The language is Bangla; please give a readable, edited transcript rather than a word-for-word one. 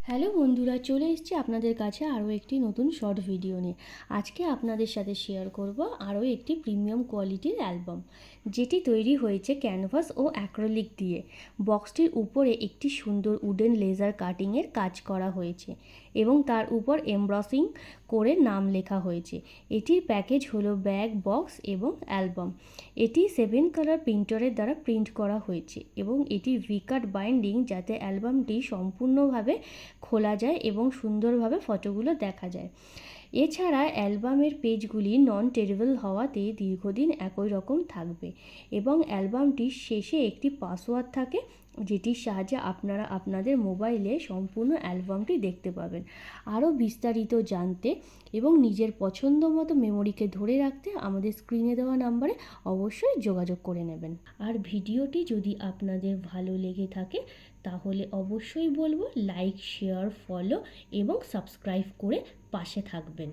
হ্যালো বন্ধুরা, চলে এসেছি আপনাদের কাছে আরও একটি নতুন শর্ট ভিডিও নিয়ে। আজকে আপনাদের সাথে শেয়ার করব আরও একটি প্রিমিয়াম কোয়ালিটির অ্যালবাম, যেটি তৈরি হয়েছে ক্যানভাস ও অ্যাক্রিলিক দিয়ে। বক্সটির উপরে একটি সুন্দর উডেন লেজার কাটিংয়ের কাজ করা হয়েছে এবং তার উপর এমব্রসিং করে নাম লেখা হয়েছে। এটির প্যাকেজ হলো ব্যাগ, বক্স এবং অ্যালবাম। এটি 7 কালার প্রিন্টারের দ্বারা প্রিন্ট করা হয়েছে এবং এটির ভিকাট বাইন্ডিং, যাতে অ্যালবামটি সম্পূর্ণভাবে খোলা যায় এবং সুন্দরভাবে ফটোগুলো দেখা যায়। এছাড়া অ্যালবামের পেজগুলি নন টেরেবল হওয়াতে দীর্ঘদিন একই রকম থাকবে এবং অ্যালবামটির শেষে একটি পাসওয়ার্ড থাকে, যেটির সাহায্যে আপনারা আপনাদের মোবাইলে সম্পূর্ণ অ্যালবামটি দেখতে পাবেন। আরও বিস্তারিত জানতে এবং নিজের পছন্দ মতো মেমোরিকে ধরে রাখতে আমাদের স্ক্রিনে দেওয়া নাম্বারে অবশ্যই যোগাযোগ করে নেবেন। আর ভিডিওটি যদি আপনাদের ভালো লেগে থাকে তাহলে অবশ্যই বলবো লাইক, শেয়ার, ফলো এবং সাবস্ক্রাইব করে পাশে থাকবেন।